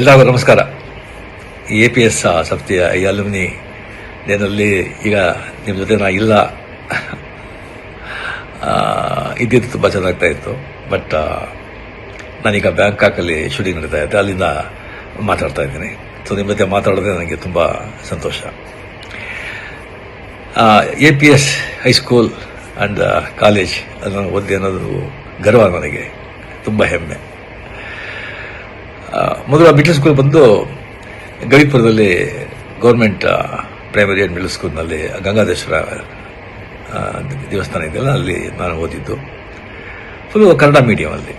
ಎಲ್ಲರಿಗೂ ನಮಸ್ಕಾರ. APS ಸಂಸ್ಥೆಯ ಈ ಅಲ್ಯುಮಿನಿ ಡೇನಲ್ಲಿ ಈಗ ನಿಮ್ಮ ಜೊತೆ ನಾ ಇಲ್ಲ. ಇದ್ದಿದ್ದು ತುಂಬ ಚೆನ್ನಾಗ್ತಾ ಇತ್ತು. ಬಟ್ ನಾನೀಗ ಬ್ಯಾಂಕಾಕಲ್ಲಿ ಶೂಟಿಂಗ್ ನಡೀತಾ ಇದ್ದೆ, ಅಲ್ಲಿಂದ ಮಾತಾಡ್ತಾ ಇದ್ದೀನಿ. ಸೊ ನಿಮ್ಮ ಜೊತೆ ಮಾತಾಡೋದೇ ನನಗೆ ತುಂಬ ಸಂತೋಷ. APS ಹೈಸ್ಕೂಲ್ ಆ್ಯಂಡ್ ಕಾಲೇಜ್ ಅದನ್ನು ಓದಿ ಅನ್ನೋದು ಗರ್ವ, ನನಗೆ ತುಂಬ ಹೆಮ್ಮೆ. ಮೊದಲು ಮಿಡ್ಲ್ ಸ್ಕೂಲ್ ಬಂದು ಗವಿಪುರದಲ್ಲಿ ಗೌರ್ಮೆಂಟ್ ಪ್ರೈಮರಿ ಆ್ಯಂಡ್ ಮಿಡ್ಲ್ ಸ್ಕೂಲ್ನಲ್ಲಿ ಗಂಗಾಧೇಶ್ವರ ದೇವಸ್ಥಾನ ಇದೆಯಲ್ಲ, ಅಲ್ಲಿ ನಾನು ಓದಿದ್ದು. ಫುಲ್ಲು ಕನ್ನಡ ಮೀಡಿಯಮಲ್ಲಿ.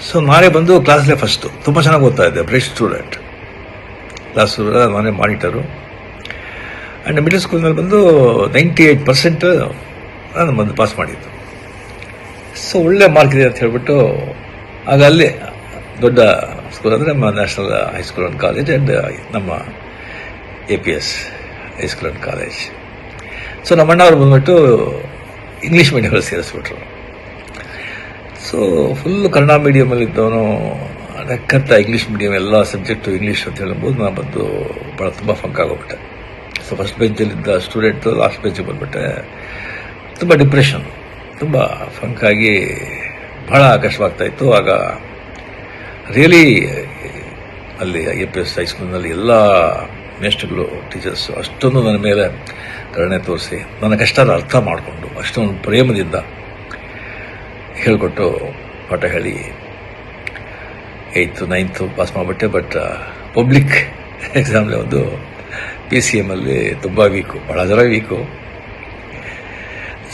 ಸೊ ನಾನೇ ಬಂದು ಕ್ಲಾಸ್ಲೇ ಫಸ್ಟು, ತುಂಬ ಚೆನ್ನಾಗಿ ಓದ್ತಾ ಇದ್ದೆ, ಬ್ರೈಟ್ ಸ್ಟೂಡೆಂಟ್. ಕ್ಲಾಸ್ ನಾನೇ ಮಾನಿಟರು. ಆ್ಯಂಡ್ ಮಿಡ್ಲ್ ಸ್ಕೂಲ್ನಲ್ಲಿ ಬಂದು 98% ನಾನು ಬಂದು ಪಾಸ್ ಮಾಡಿದ್ದು. ಸೊ ಒಳ್ಳೆ ಮಾರ್ಕ್ ಇದೆ ಅಂತ ಹೇಳ್ಬಿಟ್ಟು ಆಗ ಅಲ್ಲಿ ದೊಡ್ಡ ಸ್ಕೂಲ್ ಅಂದರೆ ನಮ್ಮ national high school and college and ನಮ್ಮ APS high school and college. So ನಮ್ಮ ಅಣ್ಣವ್ರು ಬಂದ್ಬಿಟ್ಟು ಇಂಗ್ಲೀಷ್ ಮೀಡಿಯಮಲ್ಲಿ ಸೇರಿಸ್ಬಿಟ್ರು. ಸೊ ಫುಲ್ಲು ಕನ್ನಡ ಮೀಡಿಯಮಲ್ಲಿದ್ದವನು ಲೆಕ್ಕಂತ ಇಂಗ್ಲೀಷ್ ಮೀಡಿಯಮ್ ಎಲ್ಲ ಸಬ್ಜೆಕ್ಟು ಇಂಗ್ಲೀಷ್ ಅಂತ ಹೇಳ್ಬೋದು. ನಾನು ಬಂದು ಭಾಳ ತುಂಬ ಫಂಕ್ ಆಗೋಗ್ಬಿಟ್ಟೆ. ಸೊ ಫಸ್ಟ್ ಬೆಂಚಲ್ಲಿದ್ದ ಸ್ಟೂಡೆಂಟು ಲಾಸ್ಟ್ ಬೆಂಚಿಗೆ ಬಂದುಬಿಟ್ಟೆ. ತುಂಬ ಡಿಪ್ರೆಷನ್, ತುಂಬ ಫಂಕಾಗಿ ಭಾಳ ಕಷ್ಟವಾಗ್ತಾಯಿತ್ತು. ಆಗ ರಿಯಲಿ ಅಲ್ಲಿ APS ಹೈಸ್ಕೂಲ್ನಲ್ಲಿ ಎಲ್ಲ ಮೇಸ್ಟ್ರುಗಳು, ಟೀಚರ್ಸು ಅಷ್ಟೊಂದು ನನ್ನ ಮೇಲೆ ಕರುಣೆ ತೋರಿಸಿ, ನನ್ನ ಕಷ್ಟನ ಅರ್ಥ ಮಾಡಿಕೊಂಡು ಅಷ್ಟೊಂದು ಪ್ರೇಮದಿಂದ ಹೇಳಿಕೊಟ್ಟು ಪಾಠ ಹೇಳಿ 8th 9th ಪಾಸ್ ಮಾಡಿಬಿಟ್ಟೆ. ಬಟ್ ಪಬ್ಲಿಕ್ ಎಕ್ಸಾಮ್ಲಿ ಒಂದು PCM ಅಲ್ಲಿ ತುಂಬ ವೀಕು, ಭಾಳ ಜನ ವೀಕು.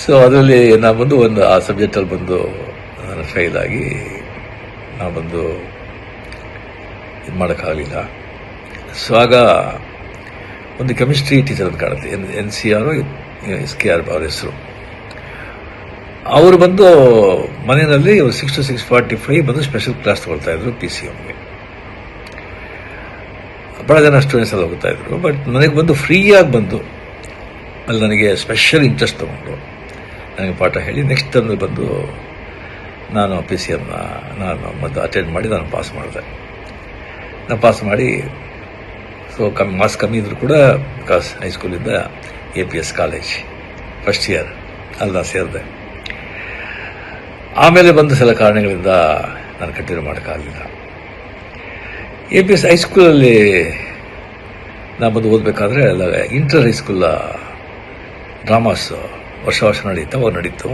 ಸೊ ಅದರಲ್ಲಿ ನಾನು ಬಂದು ಆ ಸಬ್ಜೆಕ್ಟಲ್ಲಿ ಬಂದು ನಾನು ಫೇಲ್ ಆಗಿ ನಾವು ಬಂದು ಇದು ಮಾಡೋಕ್ಕಾಗಲಿಲ್ಲ. ಸೊ ಆಗ ಒಂದು ಕೆಮಿಸ್ಟ್ರಿ ಟೀಚರ್ ಅಂತ ಕಾಣುತ್ತೆ, NCR SKR ಅವ್ರ ಹೆಸರು. ಅವರು ಬಂದು ಮನೆಯಲ್ಲಿ 6 to 6:45 ಬಂದು ಸ್ಪೆಷಲ್ ಕ್ಲಾಸ್ ತಗೊಳ್ತಾ ಇದ್ರು PCMಗೆ. ಭಾಳ ಜನ ಸ್ಟೂಡೆಂಟ್ಸ್ ಎಲ್ಲ ಹೋಗ್ತಾ ಇದ್ರು. ಬಟ್ ನನಗೆ ಬಂದು ಫ್ರೀಯಾಗಿ ಬಂದು ಅಲ್ಲಿ ನನಗೆ ಸ್ಪೆಷಲ್ ಇಂಟ್ರೆಸ್ಟ್ ತೊಗೊಂಡು ನನಗೆ ಪಾಠ ಹೇಳಿ ನೆಕ್ಸ್ಟ್ ಟರ್ಮ್ ಬಂದು ನಾನು PCMನ ನಾನು ಮತ್ತು ಅಟೆಂಡ್ ಮಾಡಿ ನಾನು ಪಾಸ್ ಮಾಡಿದೆ. ನಾನು ಪಾಸ್ ಮಾಡಿ ಸೊ ಮಾರ್ಕ್ಸ್ ಕಮ್ಮಿ ಇದ್ದರೂ ಕೂಡ ಬಿಕಾಸ್ ಹೈಸ್ಕೂಲಿಂದ APS ಕಾಲೇಜ್ ಫಸ್ಟ್ ಇಯರ್ ಅಲ್ಲಿ ನಾನು ಸೇರಿದೆ. ಆಮೇಲೆ ಬಂದು ಸಿಲ ಕಾರಣಗಳಿಂದ ನಾನು ಕಂಟಿನ್ಯೂ ಮಾಡೋಕ್ಕಾಗಲಿಲ್ಲ. APS ಹೈಸ್ಕೂಲಲ್ಲಿ ನಾನು ಬಂದು ಓದಬೇಕಾದ್ರೆ ಅಲ್ಲ ಇಂಟರ್ ಹೈಸ್ಕೂಲ ಡ್ರಾಮಾಸ್ ವರ್ಷ ನಡೀತು.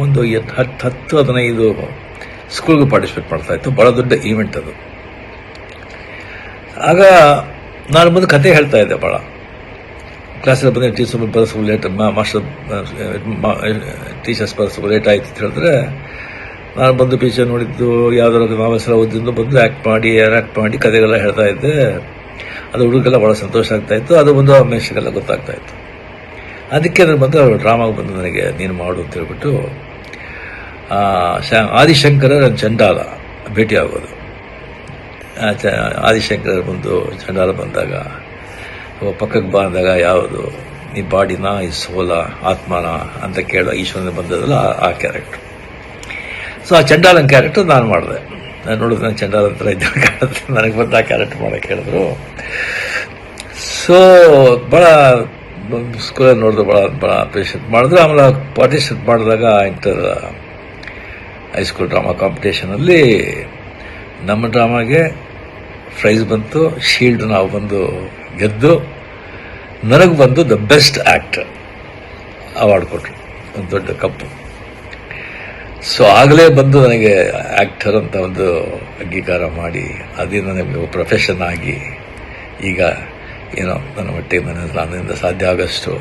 ಒಂದು 10-15 ಸ್ಕೂಲ್ಗೆ ಪಾರ್ಟಿಸಿಪೇಟ್ ಮಾಡ್ತಾಯಿತ್ತು. ಭಾಳ ದೊಡ್ಡ ಈವೆಂಟ್ ಅದು. ಆಗ ನಾನು ಬಂದು ಕತೆ ಹೇಳ್ತಾ ಇದ್ದೆ. ಭಾಳ ಕ್ಲಾಸಲ್ಲಿ ಬಂದರೆ ಟೀಚರ್ಸ್ ಲೇಟ್ ಟೀಚರ್ಸ್ ಬರೋದು ಲೇಟ್ ಆಯಿತು ಅಂತ ಹೇಳಿದ್ರೆ, ನಾನು ಬಂದು ಪಿಕ್ಚರ್ ನೋಡಿದ್ದು ಯಾವುದಾದ್ರು ನಾವೆಲ್ಲ ಓದಿದ್ದು ಬಂದು ಆ್ಯಕ್ಟ್ ಮಾಡಿ ಕತೆಗೆಲ್ಲ ಹೇಳ್ತಾ ಇದ್ದೆ. ಅದು ಹುಡುಗೆಲ್ಲ ಭಾಳ ಸಂತೋಷ ಆಗ್ತಾಯಿತ್ತು. ಅದು ಬಂದು ಮೇಷ್ಟ್ರಿಗೆಲ್ಲ ಗೊತ್ತಾಗ್ತಾಯಿತ್ತು. ಅದಕ್ಕೆ ನಾನು ಬಂದು ಡ್ರಾಮಾಗೆ ಬಂದು ನನಗೆ ನೀನು ಮಾಡು ಅಂತ ಹೇಳ್ಬಿಟ್ಟು ಆದಿಶಂಕರ ಚಂಡಾಲ ಭೇಟಿ ಆಗೋದು. ಆದಿಶಂಕರ ಬಂದು ಚಂಡಾಲ ಬಂದಾಗ ಪಕ್ಕಕ್ಕೆ ಬಂದಾಗ ಯಾವುದು ನೀ ಬಾಡಿನ ಈ ಸೋಲ ಆತ್ಮನ ಅಂತ ಕೇಳೋ ಈಶ್ವರನ ಬಂದದಲ್ಲ ಆ ಕ್ಯಾರೆಕ್ಟ್ರು. ಸೊ ಆ ಚಂಡಾಲನ ಕ್ಯಾರೆಕ್ಟರ್ ನಾನು ಮಾಡಿದೆ. ನಾನು ನೋಡಿದ್ರೆ ನಾನು ಚಂಡಾಲ ಅಂತ ಇದ್ದ ಕಾಣುತ್ತೆ. ನನಗೆ ಬಂದು ಆ ಕ್ಯಾರೆಕ್ಟರ್ ಮಾಡೋಕ್ಕೆ ಹೇಳಿದ್ರು. ಸೊ ಭಾಳ ಸ್ಕೂಲಲ್ಲಿ ನೋಡಿದ್ರು, ಭಾಳ ಅಪ್ರಿಷಿಯೇಟ್ ಮಾಡಿದ್ರು. ಆಮೇಲೆ ಪಾರ್ಟಿಸಿಪೇಟ್ ಮಾಡಿದಾಗ ಇಂಟರ್ ಹೈಸ್ಕೂಲ್ ಡ್ರಾಮಾ ಕಾಂಪಿಟೇಷನಲ್ಲಿ ನಮ್ಮ ಡ್ರಾಮಾಗೆ ಪ್ರೈಸ್ ಬಂತು, ಶೀಲ್ಡ್ ನಾವು ಬಂದು ಗೆದ್ದು ನನಗೆ ಬಂದು ದ ಬೆಸ್ಟ್ ಆ್ಯಕ್ಟರ್ ಅವಾರ್ಡ್ ಕೊಟ್ಟರು, ಒಂದು ದೊಡ್ಡ ಕಪ್ಪು. ಸೊ ಆಗಲೇ ಬಂದು ನನಗೆ ಆ್ಯಕ್ಟರ್ ಅಂತ ಒಂದು ಅಂಗೀಕಾರ ಮಾಡಿ ಅದೇ ನನಗೆ ಪ್ರೊಫೆಷನ್ ಆಗಿ ಈಗ ಏನೋ ನನ್ನ ಮಟ್ಟಿಗೆ ನನ್ನಿಂದ ಸಾಧ್ಯ ಆಗೋಷ್ಟು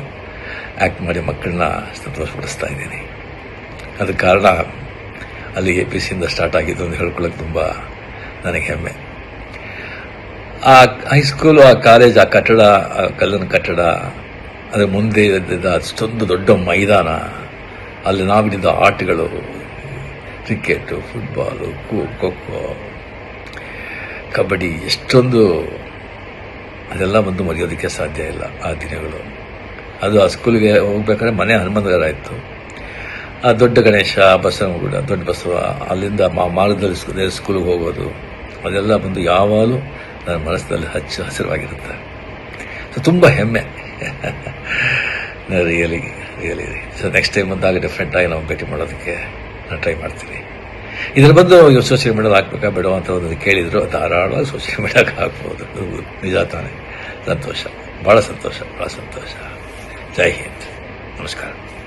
ಆ್ಯಕ್ಟ್ ಮಾಡಿ ಮಕ್ಕಳನ್ನ ಸಂತೋಷಪಡಿಸ್ತಾ ಇದ್ದೀನಿ. ಅದಕ್ಕೆ ಕಾರಣ ಅಲ್ಲಿ APSಯಿಂದ ಸ್ಟಾರ್ಟ್ ಆಗಿದ್ದು ಅಂತ ಹೇಳ್ಕೊಳ್ಳೋಕೆ ತುಂಬ ನನಗೆ ಹೆಮ್ಮೆ. ಆ ಹೈಸ್ಕೂಲು, ಆ ಕಾಲೇಜ್, ಆ ಕಟ್ಟಡ, ಆ ಕಲ್ಲಿನ ಕಟ್ಟಡ, ಅದರ ಮುಂದೆ ಇದ್ದ ಅಷ್ಟೊಂದು ದೊಡ್ಡ ಮೈದಾನ, ಅಲ್ಲಿ ನಾವಿದ್ದ ಆಟಗಳು, ಕ್ರಿಕೆಟು, ಫುಟ್ಬಾಲು, ಖೋ-ಖೋ, ಕಬಡ್ಡಿ, ಎಷ್ಟೊಂದು ಅದೆಲ್ಲ ಬಂದು ಮರೆಯೋದಕ್ಕೆ ಸಾಧ್ಯ ಇಲ್ಲ ಆ ದಿನಗಳು. ಅದು ಆ ಸ್ಕೂಲಿಗೆ ಹೋಗ್ಬೇಕಾದ್ರೆ ಮನೆ ಹನುಮಂತಗಾರ ಇತ್ತು. ಆ ದೊಡ್ಡ ಗಣೇಶ, ಬಸವನಗುಡ, ದೊಡ್ಡ ಬಸವ, ಅಲ್ಲಿಂದ ಮಾರ್ಗದಲ್ಲಿ ಸ್ಕೂಲಿಗೆ ಹೋಗೋದು, ಅದೆಲ್ಲ ಬಂದು ಯಾವಾಗಲೂ ನನ್ನ ಮನಸ್ಸಿನಲ್ಲಿ ಹಸಿರವಾಗಿರುತ್ತೆ. ಸೊ ತುಂಬ ಹೆಮ್ಮೆ. ರಿಯಲಿ ಸೊ ನೆಕ್ಸ್ಟ್ ಟೈಮ್ ಬಂದಾಗ ಡೆಫಿನೆಟಾಗಿ ನಾವು ಭೇಟಿ ಮಾಡೋದಕ್ಕೆ ನಾನು ಟ್ರೈ ಮಾಡ್ತೀನಿ. ಇದ್ರ ಬಂದು ಇವ್ರು ಸೋಷಿಯಲ್ ಮೀಡಿಯಾದಲ್ಲಿ ಹಾಕ್ಬೇಕಾ ಬೇಡ ಅಂತ ಒಂದು ಕೇಳಿದ್ರು. ಧಾರಾಳವಾಗಿ ಸೋಷಿಯಲ್ ಮೀಡಿಯಾಗೆ ಹಾಕ್ಬೋದು. ನಿಜ ತಾನೆ. ಸಂತೋಷ, ಭಾಳ ಸಂತೋಷ. ಜೈ ಹಿಂದ್. ನಮಸ್ಕಾರ.